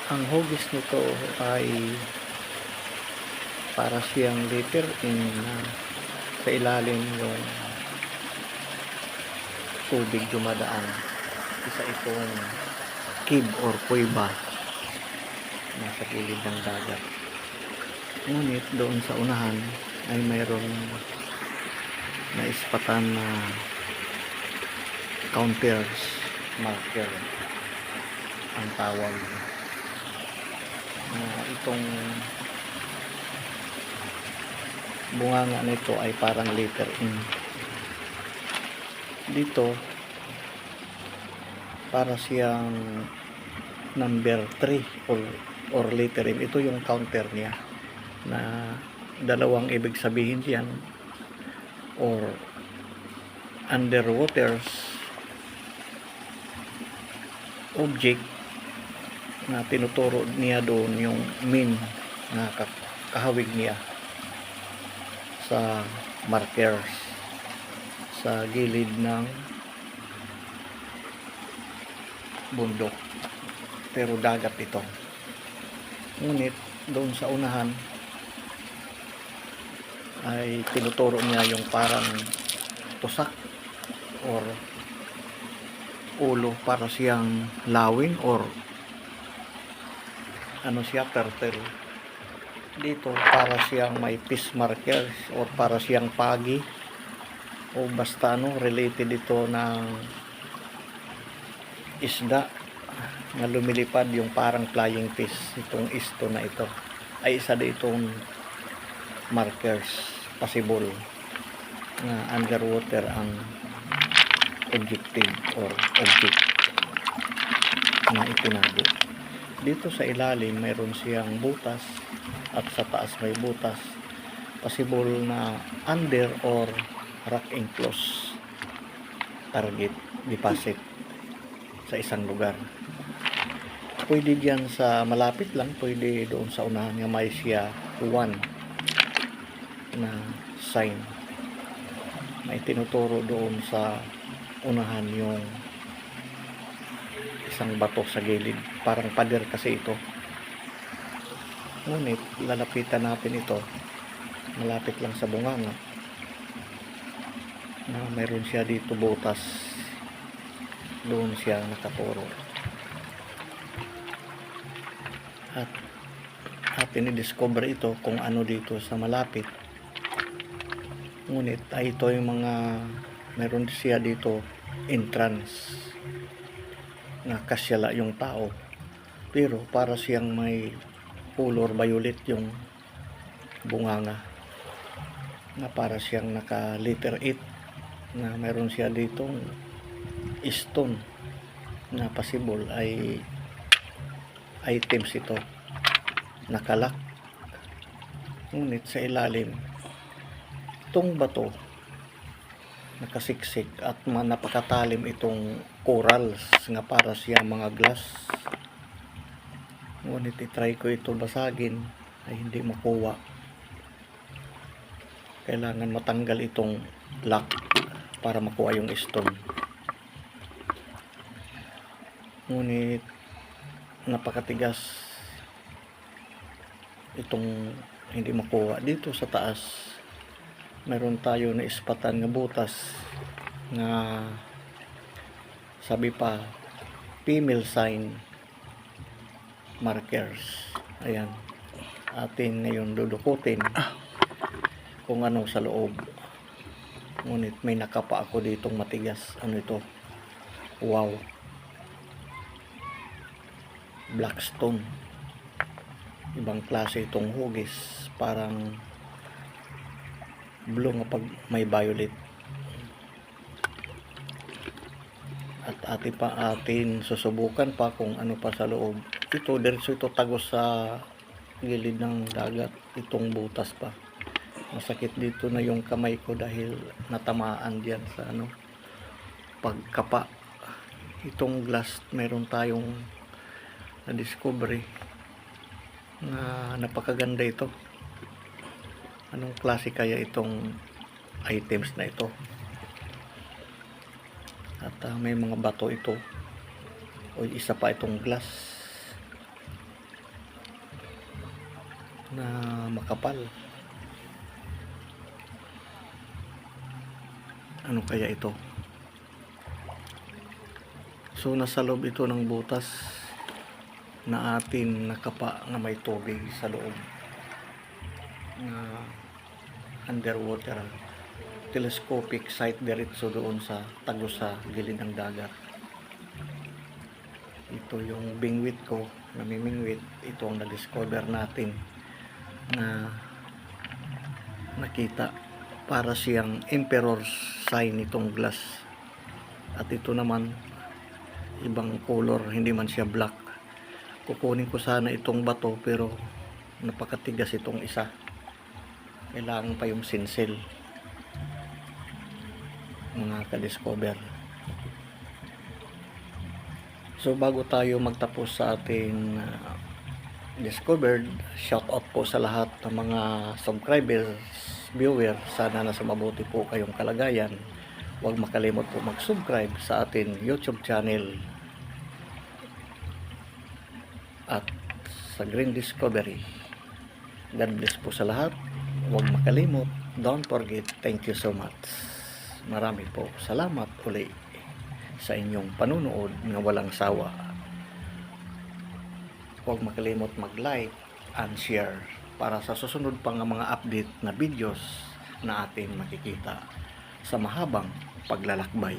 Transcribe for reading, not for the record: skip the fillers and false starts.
Ang hugis nito ay para siyang letter in na sa ilalim yung tubig dumadaan. Isa itong cave or kuweba nasa gilid ng dagat. Ngunit doon sa unahan ay mayroong naispatan na counters marker ang tawag na itong bunganga nito ay parang letter M. Dito para siyang number 3 or letter M. Ito yung counter niya na dalawang ibig sabihin diyan, or underwaters object na tinuturo niya doon yung mean na kahawig niya sa markers sa gilid ng bundok, pero dagat ito. Ngunit doon sa unahan ay tinuturo niya yung parang tusak or ulo, para siyang lawin or ano siya, turtle. Dito para siyang may fish markers or para siyang pagi o basta related ito ng isda na lumilipad, yung parang flying fish. Itong isto na ito ay isa ditong markers, possible na underwater ang objective or object na itinago. Dito sa ilalim mayroon siyang butas at sa taas may butas, possible na under or rock enclosed target deposit sa isang lugar. Pwede diyan sa malapit lang, pwede doon sa unahan nga may siya 1 na sign, may tinuturo doon sa unahan yung isang bato sa gilid, parang pader kasi ito. Ngunit lalapitan natin ito, malapit lang sa bunganga na mayroon siya dito butas, doon siya nakaturo. At atin i-discover ito kung ano dito sa malapit. Ngunit ay ito yung mga mayroon siya dito entrance na kasyala yung tao, pero para siyang may color violet yung bunganga, na para siyang naka letter 8 na mayroon siya ditong stone na possible ay items ito, nakalak. Ngunit sa ilalim itong bato nakasiksik at napakatalim itong corals nga para siyang mga glass. Ngunit itry ko ito basagin ay hindi makuha. Kailangan matanggal itong lock para makuha yung stone. Ngunit napakatigas itong hindi makuha. Dito sa taas meron tayo na ispatan nga butas nga sabi pa female sign markers. Ayan, atin ngayon dudukutin kung ano sa loob. Ngunit may nakapa ako ditong matigas. Ano ito? Wow, blackstone. Ibang klase itong hugis, parang blue nga pag may violet. At atin susubukan pa kung ano pa sa loob. Ito diretso ito tagos sa gilid ng dagat, itong butas pa. Masakit dito na yung kamay ko dahil natamaan diyan sa pagkapa. Itong glass meron tayong na discovery na napakaganda ito. Anong klase kaya itong items na ito? At may mga bato ito o isa pa itong glass na makapal. Ano kaya ito? So nasa loob ito ng butas na atin nakapa na may tubig sa loob, na underwater telescopic sight diretso doon sa tagos sa gilid ng dagat. Ito yung bingwit ko, namimingwit. Ito ang na-discover natin na nakita, para siyang emperor's sign itong glass. At ito naman ibang color, hindi man siya black. Kukunin ko sana itong bato pero napakatigas itong isa, kailangan pa yung sinsel, mga ka-discover. So bago tayo magtapos sa ating discovered, shout out po sa lahat ng mga subscribers, viewer. Sana nasa mabuti po kayong kalagayan. Huwag makalimot po mag-subscribe sa ating YouTube channel at sa Green Discovery. God bless po sa lahat. Huwag makalimot. Don't forget. Thank you so much. Marami po salamat uli sa inyong panunood ng walang sawa. Huwag makalimot mag-like and share para sa susunod pang mga update na videos na ating makikita sa mahabang paglalakbay.